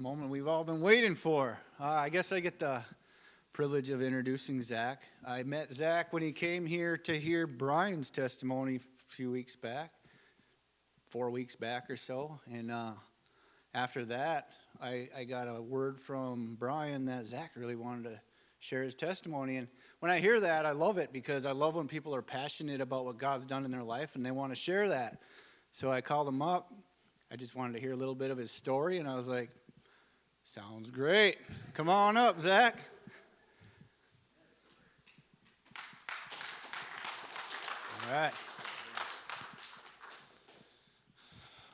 Moment we've all been waiting for. I guess I get the privilege of introducing Zakk. I met Zakk when he came here to hear Brian's testimony a few weeks back, 4 weeks back or so. And after that, I got a word from Brian that Zakk really wanted to share his testimony. And when I hear that, I love it because I love when people are passionate about what God's done in their life and they want to share that. So I called him up. I just wanted to hear a little bit of his story, and I was like, sounds great. Come on up, Zakk. All right.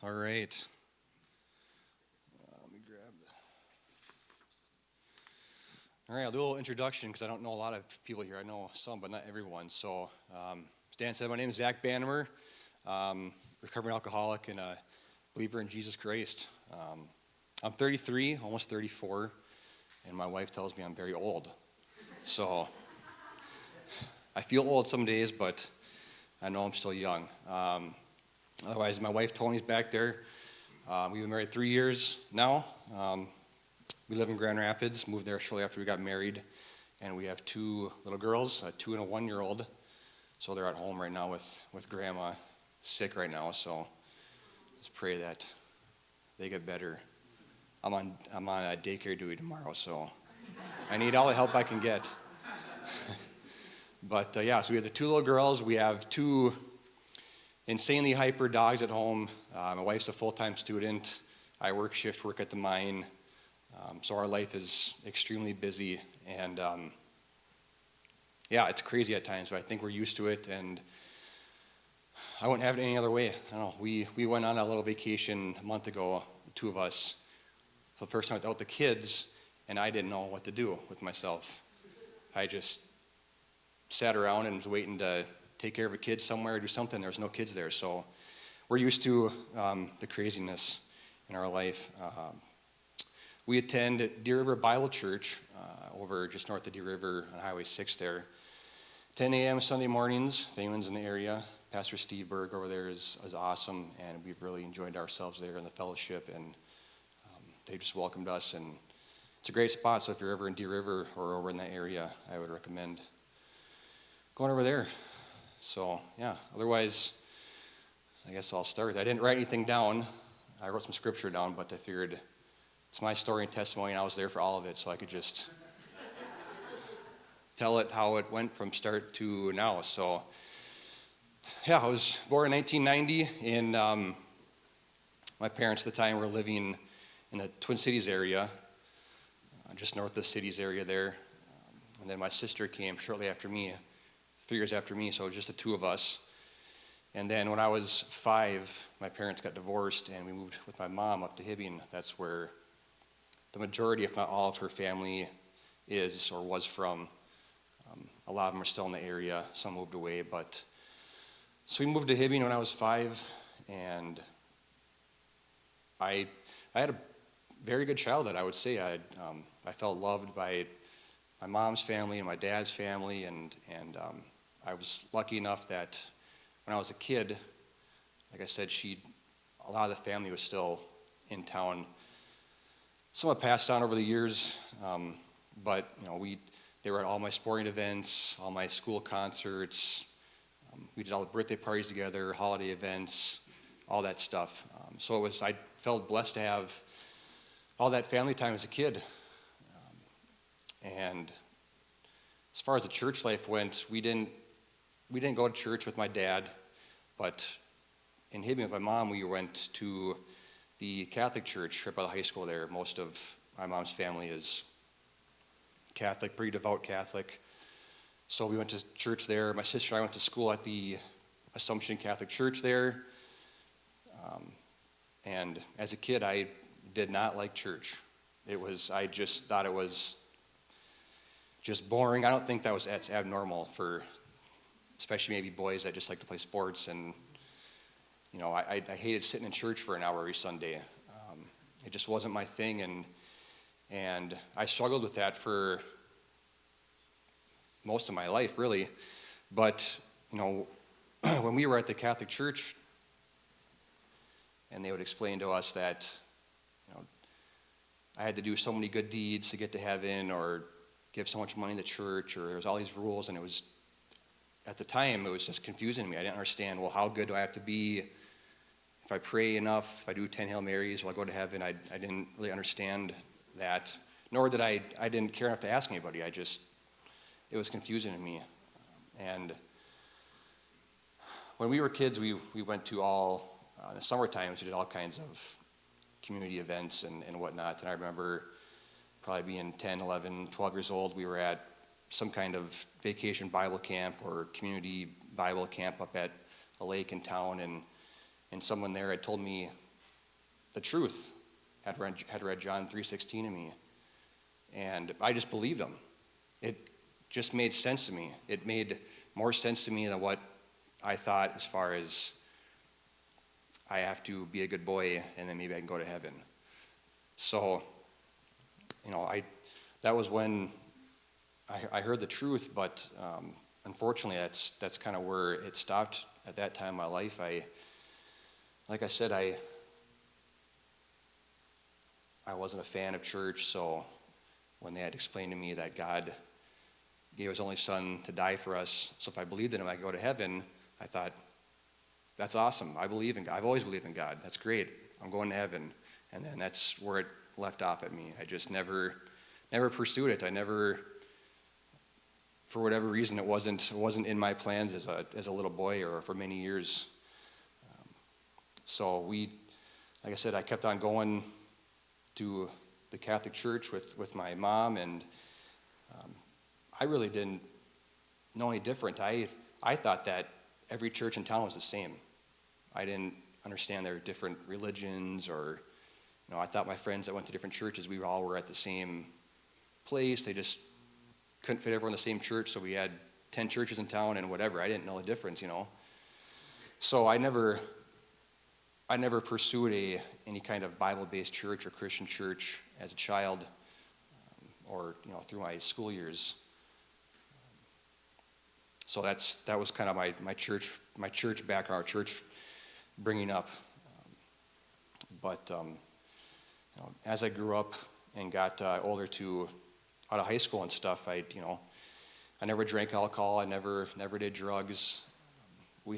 All right. Let me grab All right, I'll do a little introduction because I don't know a lot of people here. I know some, but not everyone. So, as Dan said, my name is Zakk Bandemer, recovering alcoholic and a believer in Jesus Christ. I'm 33, almost 34, and my wife tells me I'm very old. So, I feel old some days, but I know I'm still young. Otherwise, my wife Tony's back there. We've been married 3 years now. We live in Grand Rapids, moved there shortly after we got married, and we have two little girls, a 2 and a 1-year-old. So they're at home right now with grandma, sick right now. So let's pray that they get better. I'm on a daycare duty tomorrow, so I need all the help I can get. But so we have the 2 little girls. We have 2 insanely hyper dogs at home. My wife's a full-time student. I shift work at the mine. So our life is extremely busy, and it's crazy at times, but I think we're used to it, and I wouldn't have it any other way. I don't know. We went on a little vacation a month ago, the 2 of us, for the first time without the kids, and I didn't know what to do with myself. I just sat around and was waiting to take care of a kid somewhere or do something. There was no kids there, so we're used to the craziness in our life. We attend Deer River Bible Church over just north of Deer River on Highway 6 there. 10 a.m. Sunday mornings, if anyone's in the area. Pastor Steve Berg over there is awesome, and we've really enjoyed ourselves there in the fellowship, and they just welcomed us, and it's a great spot. So if you're ever in Deer River or over in that area, I would recommend going over there. So, otherwise, I guess I'll start. I didn't write anything down. I wrote some scripture down, but I figured it's my story and testimony, and I was there for all of it, so I could just tell it how it went from start to now. So, I was born in 1990, and my parents at the time were living in the Twin Cities area, just north of the cities area there. And then my sister came shortly after me, 3 years after me, so it was just the 2 of us. And then when I was 5, my parents got divorced, and we moved with my mom up to Hibbing. That's where the majority, if not all, of her family is or was from. A lot of them are still in the area. Some moved away, but so we moved to Hibbing when I was 5, and I had a very good childhood, I would say. I felt loved by my mom's family and my dad's family, and I was lucky enough that when I was a kid, like I said, a lot of the family was still in town. Some have passed on over the years, but they were at all my sporting events, all my school concerts. We did all the birthday parties together, holiday events, all that stuff. So I felt blessed to have all that family time as a kid. And as far as the church life went, we didn't go to church with my dad, but in Hibbing with my mom, we went to the Catholic church right by the high school there. Most of my mom's family is Catholic, pretty devout Catholic. So we went to church there. My sister and I went to school at the Assumption Catholic Church there. And as a kid, I did not like church. I just thought it was just boring. I don't think that's abnormal for, especially maybe boys that just like to play sports. And I hated sitting in church for an hour every Sunday. It just wasn't my thing, and I struggled with that for most of my life, really. But when we were at the Catholic Church, and they would explain to us that I had to do so many good deeds to get to heaven, or give so much money to church, or there was all these rules, and it was, at the time, it was just confusing to me. I didn't understand, well, how good do I have to be? If I pray enough, if I do 10 Hail Marys, will I go to heaven? I didn't really understand that, nor did I didn't care enough to ask anybody. It was confusing to me. And when we were kids, we went to all, in the summer times, we did all kinds of community events and whatnot. And I remember probably being 10, 11, 12 years old, we were at some kind of vacation Bible camp or community Bible camp up at a lake in town, and someone there had told me the truth, had read John 3:16 to me, and I just believed him. It just made sense to me. It made more sense to me than what I thought, as far as I have to be a good boy and then maybe I can go to heaven. So, that was when I heard the truth, but unfortunately that's kind of where it stopped at that time in my life. Like I said, I wasn't a fan of church, so when they had explained to me that God gave his only son to die for us, so if I believed in him, I could go to heaven, I thought, that's awesome. I believe in God. I've always believed in God. That's great. I'm going to heaven. And then that's where it left off at me. I just never pursued it. I never, for whatever reason, it wasn't in my plans as a little boy or for many years. So like I said, I kept on going to the Catholic Church with my mom, and I really didn't know any different. I thought that every church in town was the same. I didn't understand their different religions, or I thought my friends that went to different churches, we all were at the same place. They just couldn't fit everyone in the same church, so we had 10 churches in town and whatever. I didn't know the difference, So I never pursued any kind of Bible-based church or Christian church as a child, or through my school years. So that was kind of my church background, our church bringing up. But as I grew up and got older, out of high school and stuff, I never drank alcohol. I never did drugs. I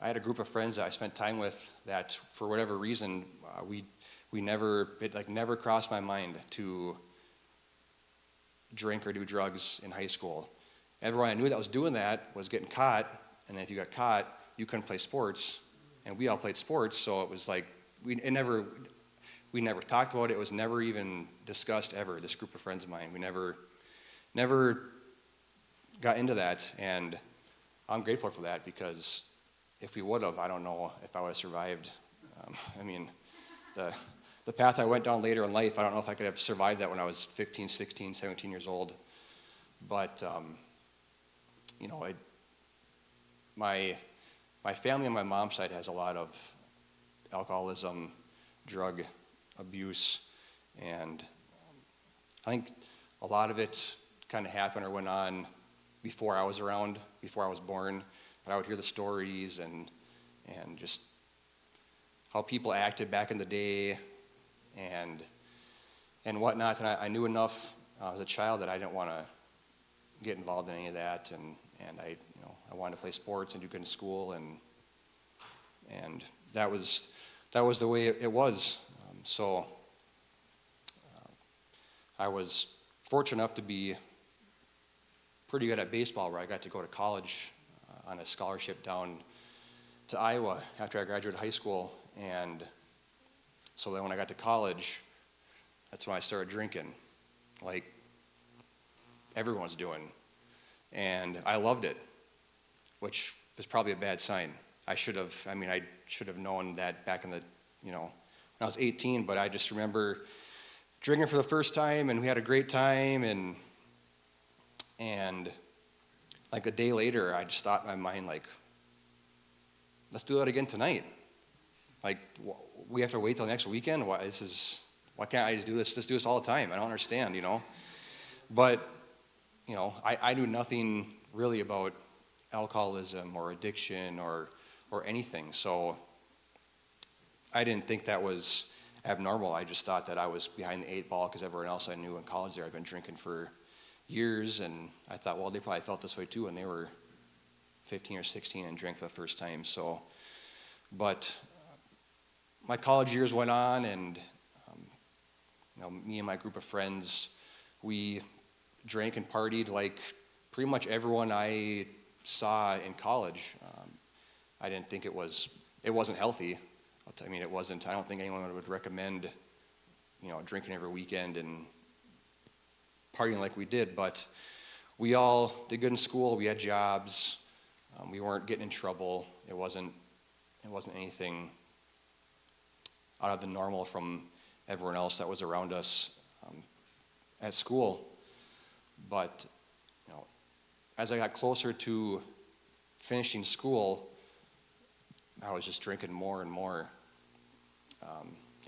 had a group of friends that I spent time with that, for whatever reason, it never crossed my mind to drink or do drugs in high school. Everyone I knew that was doing that was getting caught, and then if you got caught, you couldn't play sports, and we all played sports, so it was like we never talked about it. It was never even discussed ever. This group of friends of mine, we never got into that, and I'm grateful for that, because if we would have, I don't know if I would have survived. The path I went down later in life, I don't know if I could have survived that when I was 15, 16, 17 years old. But, my family on my mom's side has a lot of alcoholism, drug abuse, and I think a lot of it kind of happened or went on before I was around, before I was born. But I would hear the stories and just how people acted back in the day and whatnot. And I knew enough as a child that I didn't want to get involved in any of that. And I wanted to play sports and do good in school. And that was the way it was. So I was fortunate enough to be pretty good at baseball, where I got to go to college on a scholarship down to Iowa after I graduated high school. And so then when I got to college, that's when I started drinking, like everyone's doing. And I loved it, which was probably a bad sign. I should have known that back in the, when I was 18, but I just remember drinking for the first time, and we had a great time, and like a day later, I just thought in my mind, like, let's do that again tonight. Like, we have to wait till next weekend? Why can't I just do this? Let's do this all the time. I don't understand, But, I knew nothing really about alcoholism or addiction or anything. So I didn't think that was abnormal. I just thought that I was behind the eight ball because everyone else I knew in college there had been drinking for years, and I thought, well, they probably felt this way too when they were 15 or 16 and drank for the first time. So, but my college years went on, and me and my group of friends, we drank and partied like pretty much everyone I saw in college. I didn't think it wasn't healthy. I mean, it wasn't. I don't think anyone would recommend, drinking every weekend and partying like we did. But we all did good in school. We had jobs. We weren't getting in trouble. It wasn't anything out of the normal from everyone else that was around us at school. But as I got closer to finishing school, I was just drinking more and more.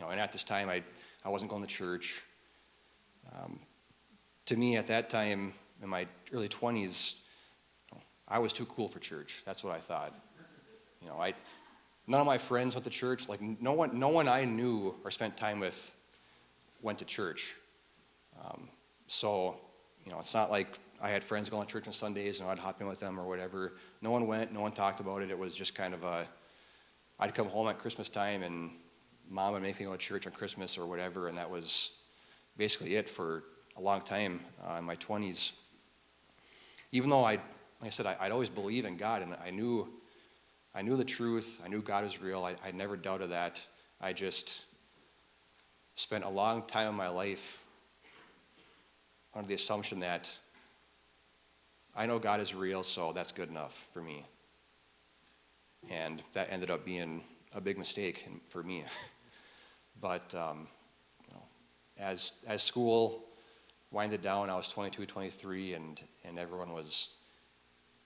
And at this time, I wasn't going to church. To me, at that time, in my early 20s, I was too cool for church. That's what I thought. None of my friends went to church. Like no one I knew or spent time with went to church. So it's not like I had friends going to church on Sundays and I'd hop in with them or whatever. No one went. No one talked about it. It was just kind of I'd come home at Christmas time and Mom would make me go to church on Christmas or whatever, and that was basically it for a long time in my 20s. Even though like I said, I'd always believed in God, and I knew the truth. I knew God was real. I never doubted that. I just spent a long time in my life under the assumption that I know God is real, so that's good enough for me. And that ended up being a big mistake for me. But as school winded down, I was 22, 23, and everyone was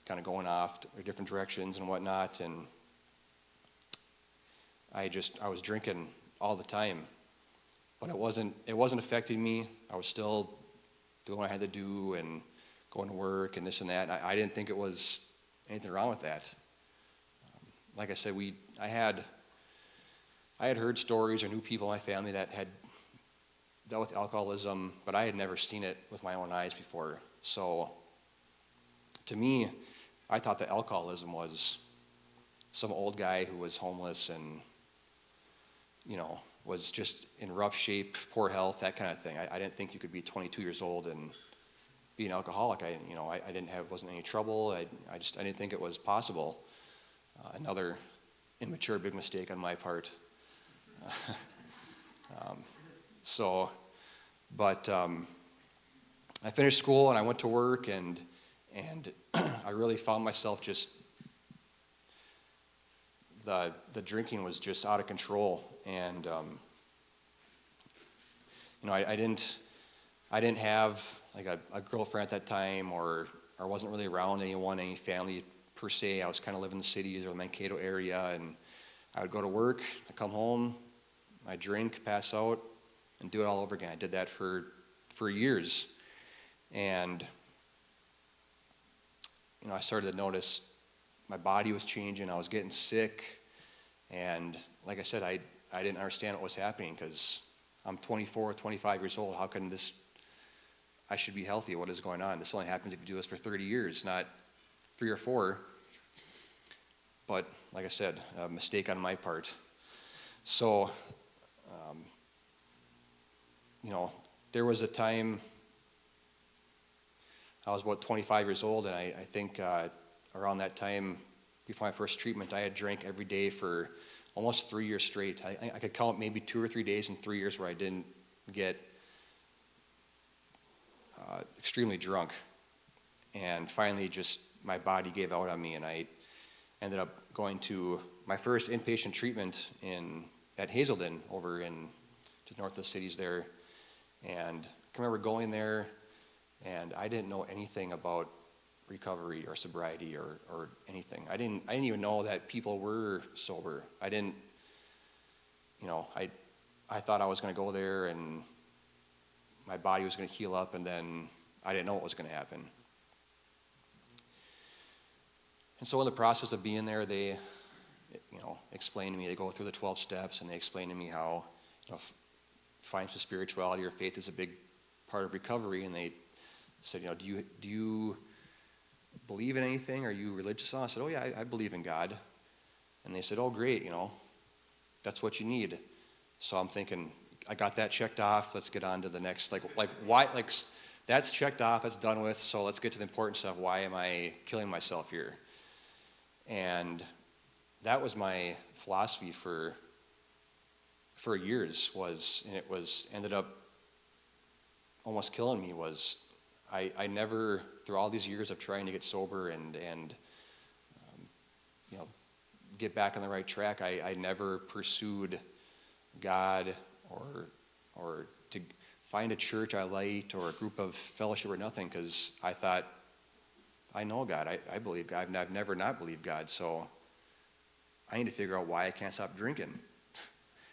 kind of going off different directions and whatnot, and I was drinking all the time, but it wasn't affecting me. I was still doing what I had to do and going to work and this and that. I didn't think it was anything wrong with that. Like I said, I had heard stories or knew people in my family that had dealt with alcoholism, but I had never seen it with my own eyes before. So to me, I thought that alcoholism was some old guy who was homeless and, was just in rough shape, poor health, that kind of thing. I didn't think you could be 22 years old and be an alcoholic. Wasn't any trouble. I didn't think it was possible. Another immature big mistake on my part. I finished school and I went to work, and I really found myself just the drinking was just out of control, and I didn't have like a girlfriend at that time, or I wasn't really around anyone, any family per se. I was kind of living in the cities or the Mankato area, and I would go to work, I'd come home, I'd drink, pass out, and do it all over again. I did that for years, and I started to notice my body was changing. I was getting sick, and like I said, I didn't understand what was happening because I'm 24, 25 years old. How can I should be healthy. What is going on? This only happens if you do this for 30 years, not 3 or 4. But like I said, a mistake on my part. So, there was a time I was about 25 years old, and I think around that time, before my first treatment, I had drank every day for almost 3 years straight. I could count maybe 2 or 3 days in 3 years where I didn't get extremely drunk. And finally, just my body gave out on me, and I ended up going to my first inpatient treatment at Hazelden over in just north of the cities there. And I can remember going there, and I didn't know anything about recovery or sobriety or anything. I didn't even know that people were sober. I didn't, I thought I was going to go there and my body was going to heal up, and then I didn't know what was going to happen. And so in the process of being there, they, explained to me, they go through the 12 steps, and they explained to me how, finds the spirituality or faith is a big part of recovery, and they said, do you believe in anything? Are you religious? And I said, oh yeah, I believe in God. And they said, oh great, that's what you need. So I'm thinking, I got that checked off. Let's get on to the next, why, that's checked off, that's done with. So let's get to the important stuff. Why am I killing myself here? And that was my philosophy for years and it ended up almost killing me. I never, through all these years of trying to get sober and get back on the right track, I never pursued God or to find a church I liked or a group of fellowship or nothing, because I thought, I know God, I believe God, and I've never not believed God, so I need to figure out why I can't stop drinking.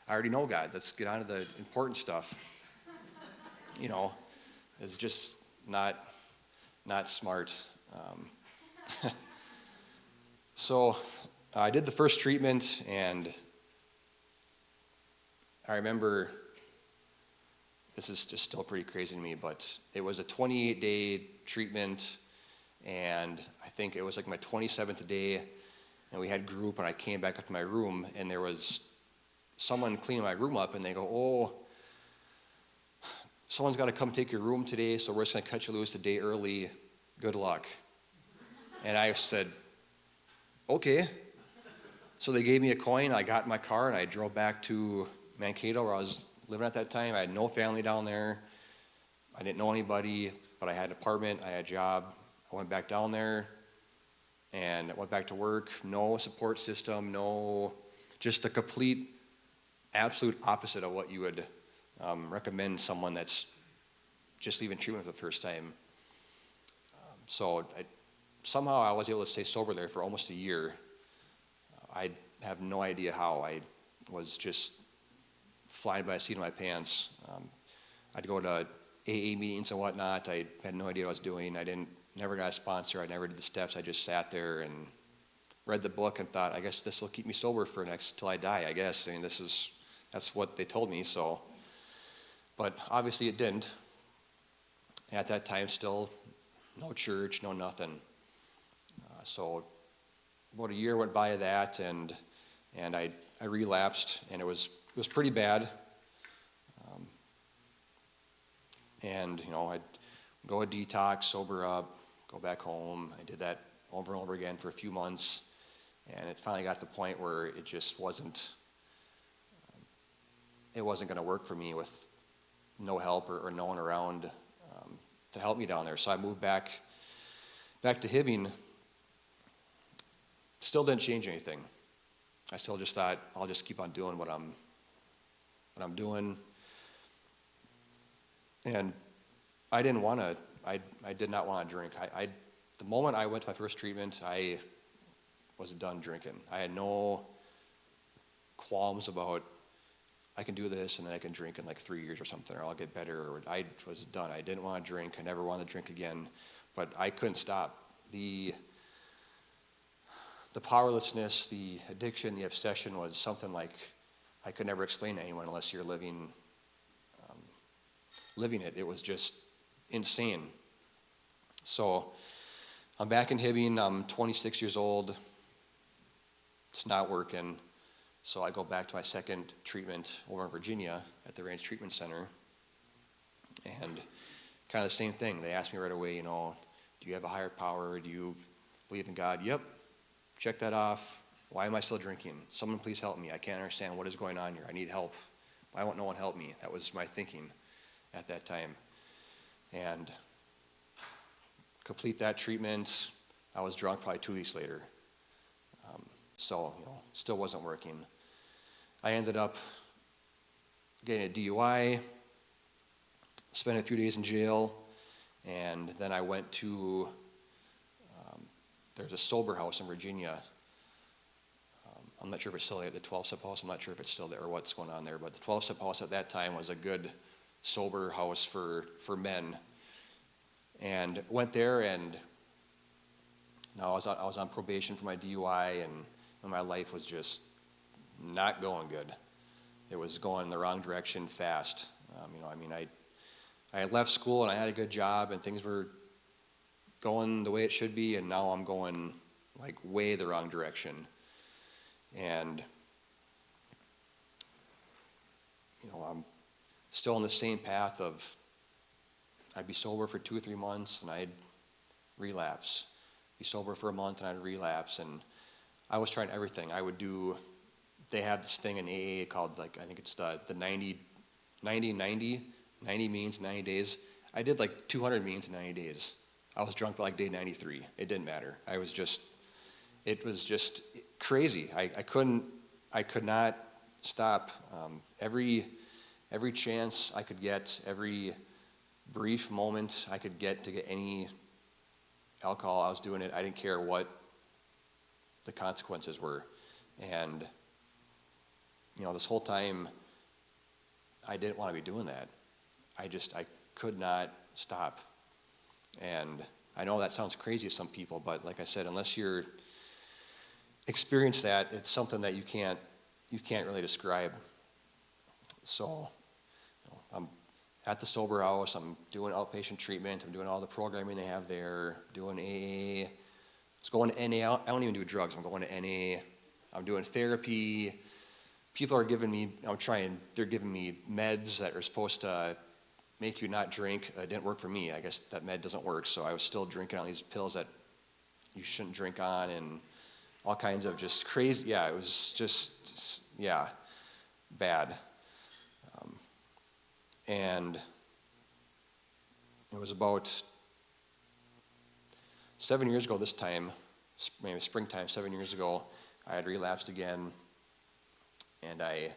I already know God, let's get on to the important stuff. It's just not smart. So I did the first treatment, and I remember, this is just still pretty crazy to me, but it was a 28-day treatment, and I think it was like my 27th day, and we had group, and I came back up to my room, and there was someone cleaning my room up, and they go, oh, someone's got to come take your room today, so we're just going to cut you loose a day early. Good luck. And I said, okay. So they gave me a coin. I got in my car, and I drove back to Mankato, where I was living at that time. I had no family down there. I didn't know anybody, but I had an apartment. I had a job. I went back down there, and I went back to work. No support system, just a complete, absolute opposite of what you would recommend someone that's just leaving treatment for the first time. Somehow I was able to stay sober there for almost a year. I have no idea how. I was just flying by the seat of my pants. I'd go to AA meetings and whatnot. I had no idea what I was doing. Never got a sponsor. I never did the steps. I just sat there and read the book and thought, I guess this will keep me sober till I die, I guess. I mean, that's what they told me, so. But obviously it didn't. At that time, still no church, no nothing. So about a year went by of that, and I relapsed, and it was pretty bad. I'd go a detox, sober up, go back home. I did that over and over again for a few months, and it finally got to the point where it just wasn't going to work for me with no help or no one around to help me down there. So I moved back to Hibbing. Still didn't change anything. I still just thought, I'll just keep on doing what I'm doing. And I did not want to drink. The moment I went to my first treatment, I was done drinking. I had no qualms about, I can do this and then I can drink in like 3 years or something, or I'll get better, or I was done. I didn't want to drink. I never wanted to drink again, but I couldn't stop. The powerlessness, the addiction, the obsession was something like I could never explain to anyone unless you're living it. It was just insane. So I'm back in Hibbing. I'm 26 years old. It's not working. So I go back to my second treatment over in Virginia at the Range Treatment Center. And kind of the same thing. They asked me right away, do you have a higher power? Do you believe in God? Yep. Check that off. Why am I still drinking? Someone please help me. I can't understand what is going on here. I need help. Why won't no one help me? That was my thinking at that time. And complete that treatment, I was drunk probably 2 weeks later. Still wasn't working. I ended up getting a DUI, spent a few days in jail, and then I went to, there's a sober house in Virginia. I'm not sure if it's still there, the 12-step house. I'm not sure if it's still there or what's going on there, but the 12-step house at that time was a good sober house for men. And went there, and now I was on probation for my DUI, and my life was just not going good. it was going in the wrong direction fast. I had left school and I had a good job and things were going the way it should be, and now I'm going like way the wrong direction. And I'm still on the same path of I'd be sober for 2 or 3 months and I'd relapse. Be sober for a month and I'd relapse. And I was trying everything. They have this thing in AA called, like, I think it's the 90 means 90 days. I did like 200 means in 90 days. I was drunk by like day 93. It didn't matter. It was just crazy. I could not stop. Every chance I could get, every brief moment I could get to get any alcohol, I was doing it. I didn't care what the consequences were. And this whole time I didn't want to be doing that. I could not stop. And I know that sounds crazy to some people, but like I said, unless you're experienced that, it's something that you can't really describe. So I'm at the sober house, I'm doing outpatient treatment, I'm doing all the programming they have there, doing AA. I was going to NA. I don't even do drugs. I'm going to NA. I'm doing therapy. People are giving me, they're giving me meds that are supposed to make you not drink. It didn't work for me. I guess that med doesn't work, so I was still drinking on these pills that you shouldn't drink on, and all kinds of just crazy. Yeah, it was just, bad. And it was about 7 years ago this time, maybe springtime, 7 years ago, I had relapsed again, and I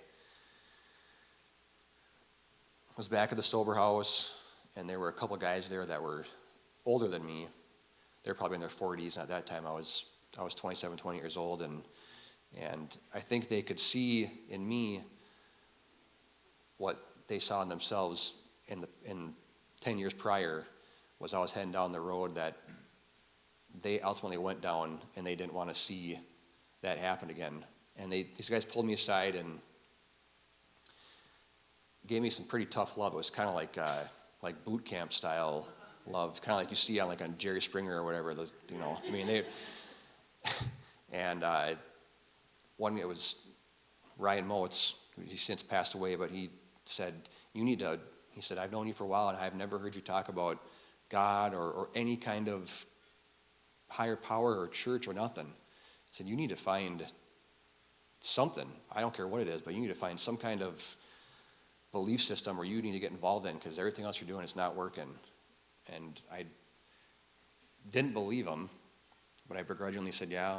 was back at the sober house, and there were a couple guys there that were older than me. They were probably in their 40s, and at that time I was 27, 20 years old, and I think they could see in me what they saw in themselves in 10 years prior. Was I was heading down the road that they ultimately went down, and they didn't want to see that happen again. And these guys pulled me aside and gave me some pretty tough love. It was kind of like boot camp style love, kind of like you see on Jerry Springer or whatever. And one, it was Ryan Moats, he's since passed away, but he said, he said, I've known you for a while and I've never heard you talk about God or any kind of higher power or church or nothing. He said, you need to find something. I don't care what it is, but you need to find some kind of belief system where you need to get involved in, because everything else you're doing is not working. And I didn't believe him, but I begrudgingly said, yeah,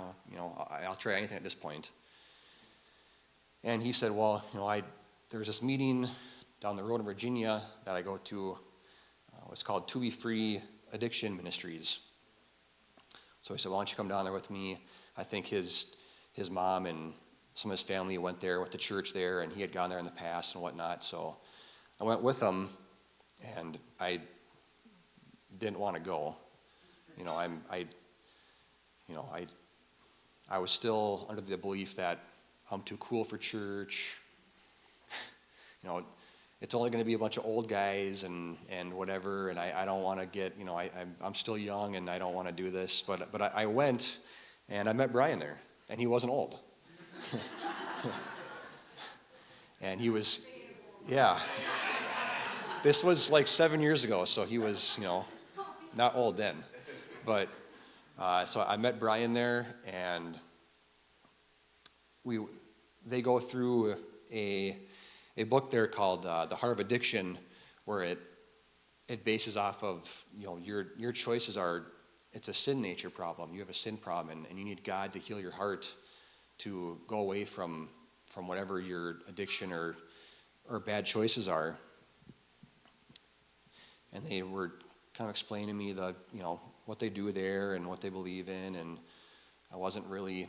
I'll try anything at this point. And he said, well, there's this meeting down the road in Virginia that I go to. It's called To Be Free Addiction Ministries. So he said, why don't you come down there with me? I think his mom and some of his family went to church there, and he had gone there in the past and whatnot. So I went with him, and I didn't want to go. I was still under the belief that I'm too cool for church. It's only going to be a bunch of old guys and whatever, and I don't want to get, I'm still young and I don't want to do this. But I went, and I met Brian there, and he wasn't old. And he was, this was like 7 years ago, so he was, not old then. But so I met Brian there, and they go through a book there called The Heart of Addiction, where it bases off of, your choices are, it's a sin nature problem. You have a sin problem, and you need God to heal your heart to go away from whatever your addiction or bad choices are. And they were kind of explaining to me what they do there and what they believe in, and I wasn't really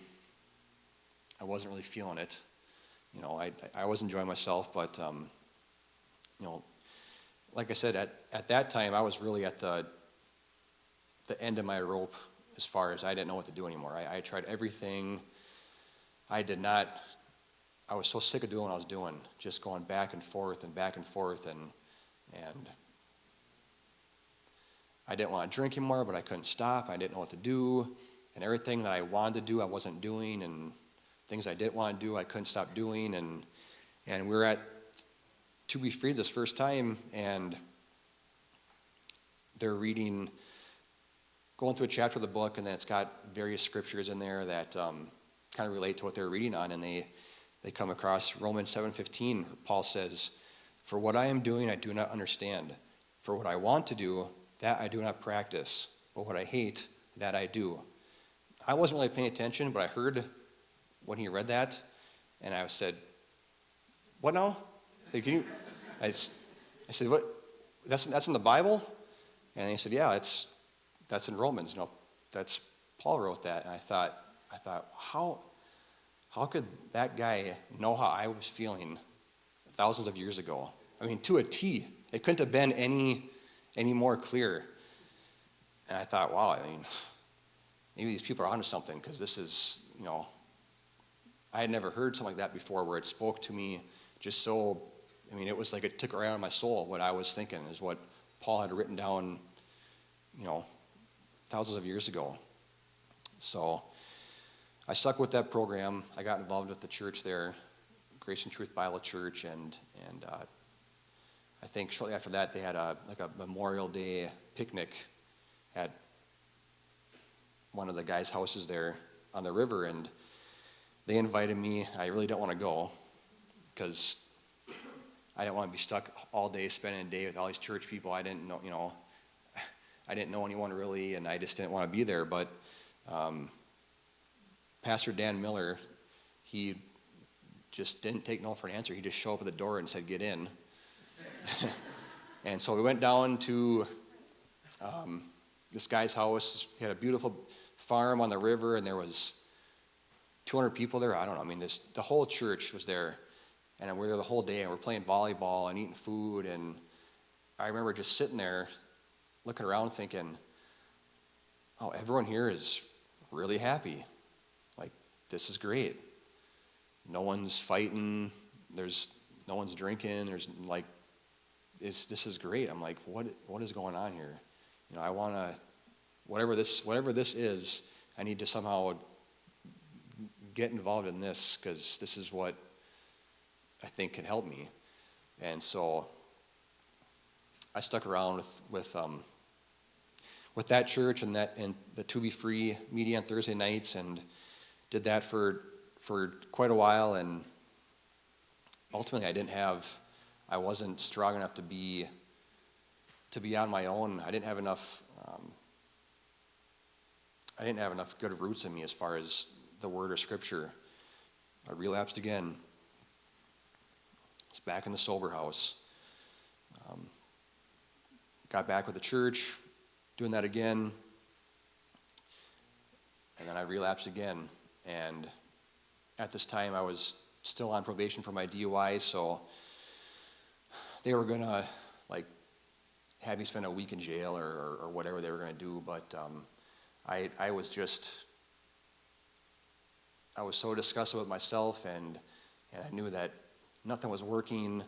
feeling it. I was enjoying myself, but like I said, at that time I was really at the end of my rope as far as I didn't know what to do anymore. I tried everything. I I was so sick of doing what I was doing, just going back and forth, and I didn't want to drink anymore, but I couldn't stop. I didn't know what to do, and everything that I wanted to do, I wasn't doing, and things I didn't want to do, I couldn't stop doing, and we were at To Be Free this first time, and they're going through a chapter of the book, and then it's got various scriptures in there that kind of relate to what they're reading on, and they come across Romans 7:15. Paul says, "For what I am doing, I do not understand. For what I want to do, that I do not practice. But what I hate, that I do." I wasn't really paying attention, but I heard when he read that, and I said, "What now? Like, can you?" I said, "What? That's in the Bible?" And he said, "Yeah, that's in Romans. That's Paul wrote that." And I thought, how could that guy know how I was feeling thousands of years ago? I mean, to a T. It couldn't have been any more clear. And I thought, wow, I mean, maybe these people are onto something, because this is, I had never heard something like that before, where it spoke to me just so, I mean, it was like it took around my soul. What I was thinking is what Paul had written down, thousands of years ago. So I stuck with that program. I got involved with the church there, Grace and Truth Bible Church, and I think shortly after that they had a Memorial Day picnic at one of the guys' houses there on the river, and they invited me. I really didn't want to go, because I didn't want to be stuck all day spending a day with all these church people. I didn't know, I didn't know anyone really, and I just didn't want to be there. But Pastor Dan Miller, he just didn't take no for an answer. He just showed up at the door and said, "Get in." And so we went down to this guy's house. He had a beautiful farm on the river, and there was 200 people there. I don't know. I mean, the whole church was there, and we were there the whole day, and we're playing volleyball and eating food. And I remember just sitting there, looking around, thinking, "Oh, everyone here is really happy. Like, this is great. No one's fighting. No one's drinking. This is great." I'm like, what is going on here? I want to, whatever this is, I need to somehow get involved in this, because this is what I think can help me. And so I stuck around with that church and the To Be Free meeting on Thursday nights, and did that for quite a while. And ultimately, I wasn't strong enough to be on my own. I didn't have enough good roots in me as far as the Word or Scripture. I relapsed again. I was back in the sober house. Got back with the church, doing that again, and then I relapsed again. And at this time, I was still on probation for my DUI, so they were gonna have me spend a week in jail or whatever they were gonna do. But I was so disgusted with myself, and I knew that nothing was working,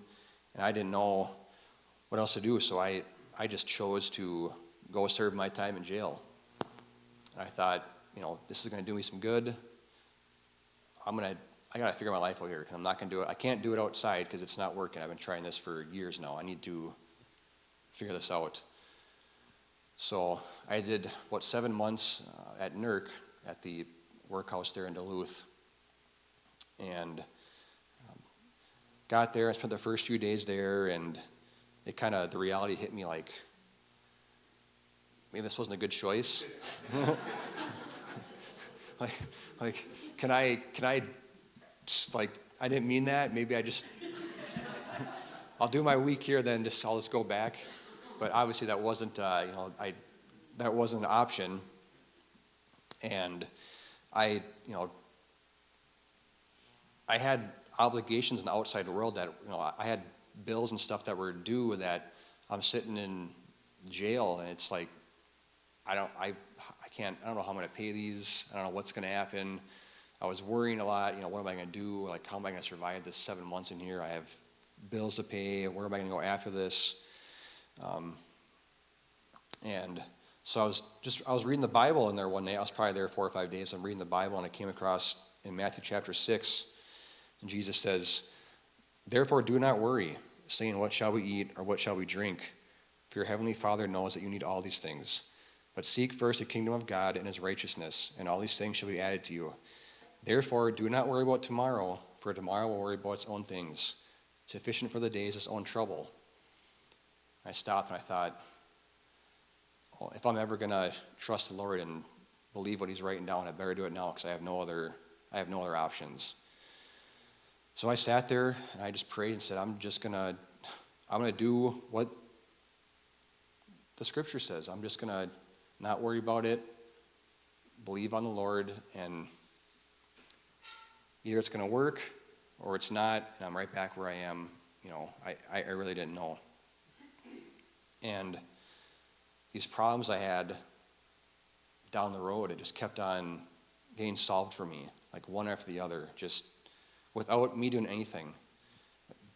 and I didn't know what else to do. So I just chose to go serve my time in jail. And I thought, this is going to do me some good. I got to figure my life out here. I'm not going to do it. I can't do it outside because it's not working. I've been trying this for years now. I need to figure this out. So I did, 7 months at NERC at the workhouse there in Duluth. And got there, I spent the first few days there, and the reality hit me like, maybe this wasn't a good choice. Can I I didn't mean that. Maybe I'll do my week here, then I'll just go back. But obviously that wasn't, that wasn't an option. And I had obligations in the outside world that, I had bills and stuff that were due, that I'm sitting in jail, and it's like, I don't know how I'm going to pay these. I don't know what's going to happen. I was worrying a lot, what am I going to do? Like, how am I going to survive this 7 months in here? I have bills to pay. Where am I going to go after this? And so I was reading the Bible in there one day. I was probably there 4 or 5 days. I'm reading the Bible, and I came across in Matthew chapter 6, and Jesus says, "Therefore do not worry, saying, what shall we eat, or what shall we drink? For your heavenly Father knows that you need all these things. But seek first the kingdom of God and his righteousness, and all these things shall be added to you. Therefore do not worry about tomorrow, for tomorrow will worry about its own things. Sufficient for the day is its own trouble." I stopped and I thought, well, if I'm ever going to trust the Lord and believe what he's writing down, I better do it now, because I have no other options. So I sat there and I just prayed and said, I'm going to do what the scripture says. I'm just going to not worry about it, believe on the Lord, and either it's going to work or it's not, and I'm right back where I am. I really didn't know. And these problems I had down the road, it just kept on getting solved for me, like one after the other, just without me doing anything.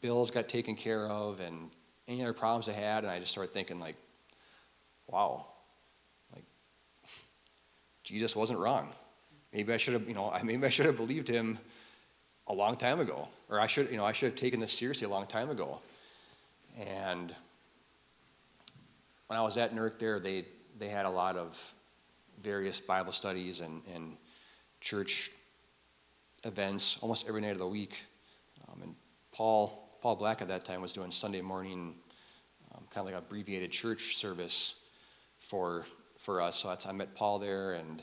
Bills got taken care of, and any other problems I had, and I just started thinking, like, wow, like, Jesus wasn't wrong. Maybe I should have believed him a long time ago, or I should have taken this seriously a long time ago. And when I was at NERC there, they had a lot of various Bible studies and church events almost every night of the week. And Paul Black at that time was doing Sunday morning, kind of like an abbreviated church service for us. So I met Paul there, and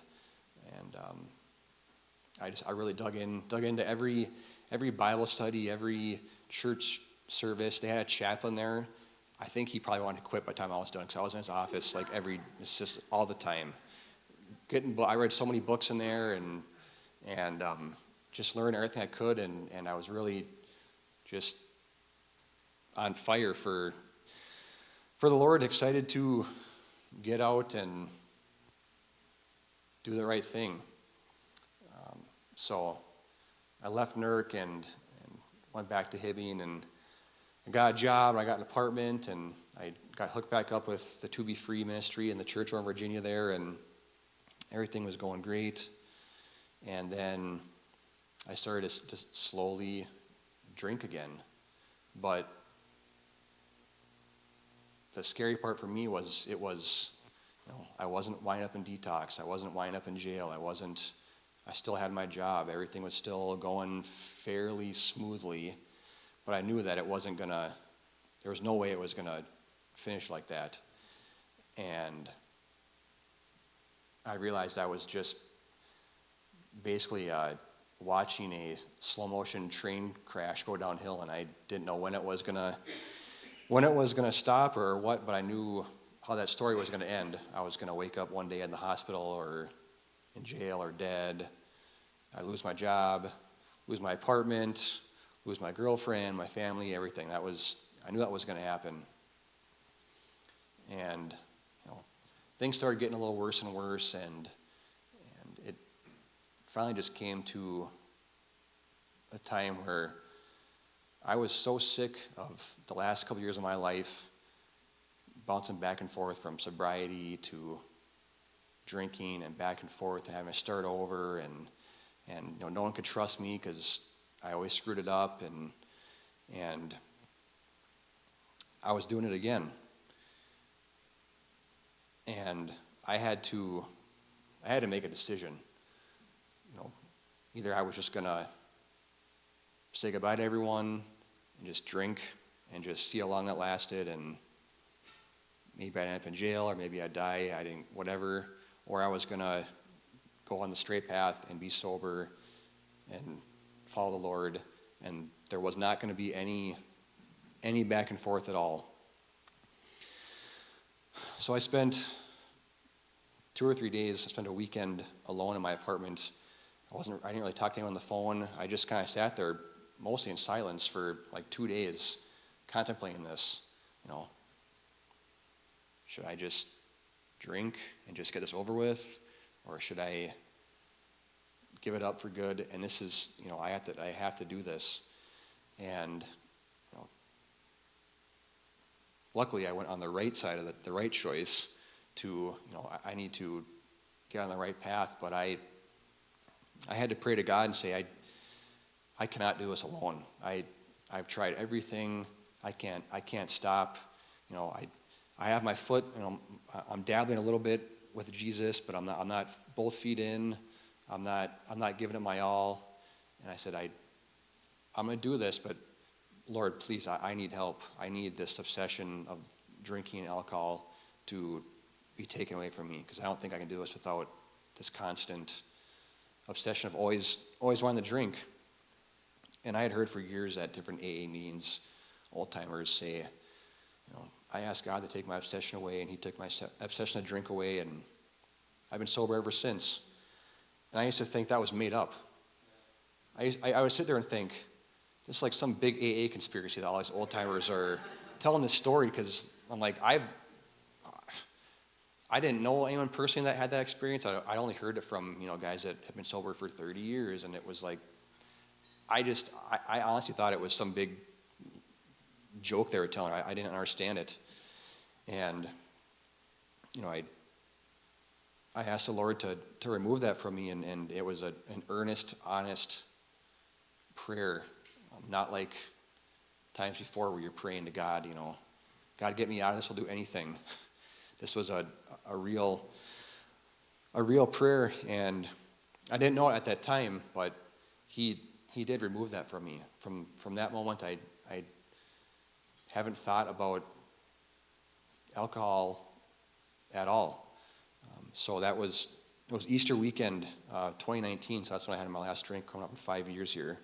I really dug into every Bible study, every church service. They had a chaplain there. I think he probably wanted to quit by the time I was done, because I was in his office it's just all the time. I read so many books in there, and just learned everything I could, and I was really just on fire for the Lord, excited to get out and do the right thing. So I left NERC and went back to Hibbing, and I got a job, and I got an apartment, and I got hooked back up with the To Be Free ministry in the church over in Virginia there, and everything was going great. And then I started to slowly drink again. But the scary part for me was I wasn't winding up in detox. I wasn't winding up in jail. I still had my job. Everything was still going fairly smoothly. But I knew that there was no way it was going to finish like that. And I realized I was just basically watching a slow motion train crash go downhill, and I didn't know when it was gonna stop or what, but I knew how that story was gonna end. I was gonna wake up one day in the hospital or in jail or dead. I lose my job, lose my apartment, lose my girlfriend, my family, everything. I knew that was gonna happen. And things started getting a little worse and worse, and it finally just came to a time where I was so sick of the last couple years of my life, bouncing back and forth from sobriety to drinking and back and forth and having to start over, and no one could trust me because I always screwed it up, and I was doing it again. And I had to make a decision. Either I was just gonna say goodbye to everyone and just drink and just see how long that lasted, and maybe I'd end up in jail, or maybe I'd die, whatever, or I was gonna go on the straight path and be sober and follow the Lord, and there was not gonna be any back and forth at all. So I spent 2 or 3 days, I spent a weekend alone in my apartment. I didn't really talk to anyone on the phone. I just kind of sat there, mostly in silence, for like 2 days, contemplating this. Should I just drink and just get this over with, or should I give it up for good, and this is, I have to do this. And luckily I went on the right side of the right choice to, I need to get on the right path, but I had to pray to God and say, I cannot do this alone. I've tried everything. I can't stop. I have my foot, I'm dabbling a little bit with Jesus, but I'm not both feet in. I'm not giving it my all. And I said, I'm going to do this, but Lord, please, I need help. I need this obsession of drinking alcohol to be taken away from me, because I don't think I can do this without this constant obsession of always wanting to drink. And I had heard for years at different AA meetings, old timers say, I asked God to take my obsession away, and he took my obsession to drink away, and I've been sober ever since. And I used to think that was made up. I would sit there and think, this is like some big AA conspiracy that all these old timers are telling this story, because I'm like, I didn't know anyone personally that had that experience. I only heard it from guys that have been sober for 30 years, and it was like, I honestly thought it was some big joke they were telling. I didn't understand it, and I asked the Lord to remove that from me, and it was an earnest, honest prayer, not like times before where you're praying to God, God, get me out of this, I'll do anything. This was a real prayer, and I didn't know it at that time, but he did remove that from me. From that moment, I haven't thought about alcohol at all. So it was Easter weekend, 2019. So that's when I had my last drink, coming up in 5 years here.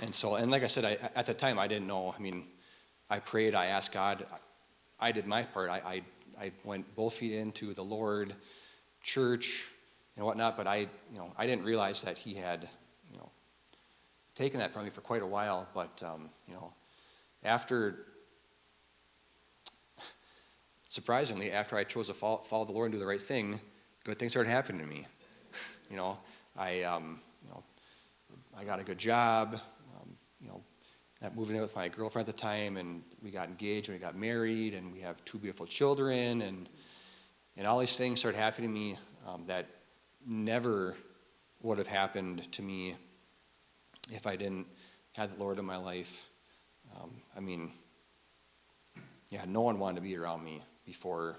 And like I said, at the time I didn't know. I mean, I prayed, I asked God, I did my part. I went both feet into the Lord, church, and whatnot. But I didn't realize that He had, taken that from me for quite a while. But surprisingly, after I chose to follow the Lord and do the right thing, good things started happening to me. I got a good job. Moving in with my girlfriend at the time, and we got engaged and we got married, and we have 2 beautiful children, and all these things started happening to me that never would have happened to me if I didn't have the Lord in my life. No one wanted to be around me before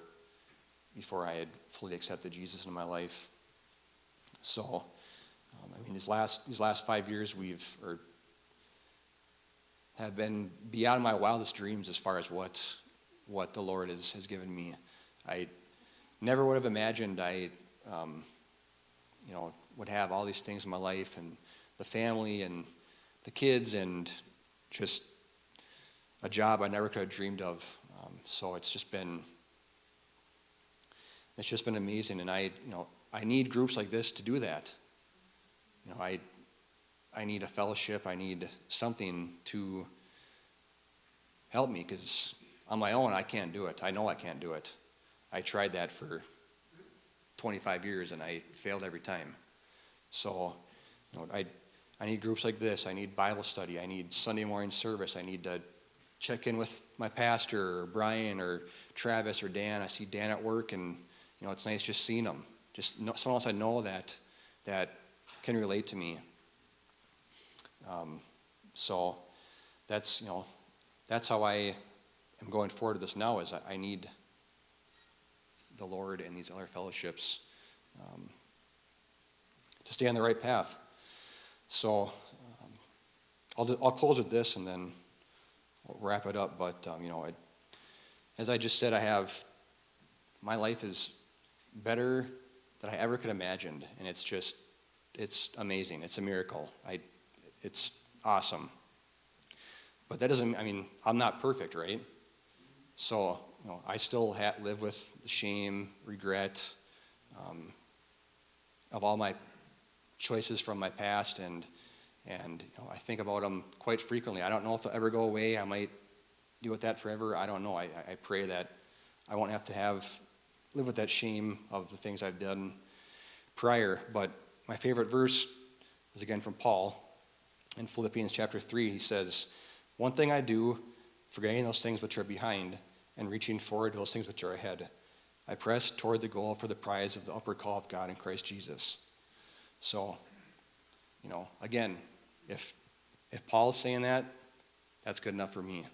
I had fully accepted Jesus into my life. So, these last 5 years have been beyond my wildest dreams as far as what the Lord has given me. I never would have imagined I would have all these things in my life, and the family and the kids, and just a job I never could have dreamed of. So it's just been amazing, and I need groups like this to do that. I need a fellowship. I need something to help me, because on my own I can't do it. I know I can't do it. I tried that for 25 years and I failed every time. So, I need groups like this. I need Bible study. I need Sunday morning service. I need to check in with my pastor, or Brian, or Travis, or Dan. I see Dan at work, and it's nice just seeing them. Just someone else I know that can relate to me. So that's how I am going forward to this now, is I need the Lord and these other fellowships to stay on the right path. So I'll close with this, and then we'll wrap it up. But as I just said, my life is better than I ever could have imagined, and it's amazing. It's a miracle. It's awesome. But that doesn't, I'm not perfect, right? So, I still live with the shame, regret of all my choices from my past, and I think about them quite frequently. I don't know if they'll ever go away. I might deal with that forever. I don't know. I pray that I won't have to have live with that shame of the things I've done prior. But my favorite verse is again from Paul in Philippians chapter 3. He says, "One thing I do, forgetting those things which are behind and reaching forward to those things which are ahead. I press toward the goal for the prize of the upward call of God in Christ Jesus." So, again, if Paul's saying that, that's good enough for me.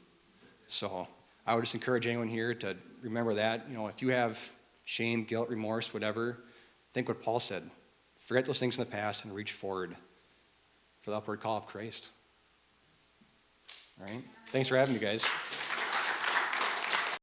So I would just encourage anyone here to remember that. If you have shame, guilt, remorse, whatever, think what Paul said. Forget those things in the past and reach forward for the upward call of Christ. All right? Thanks for having me, guys.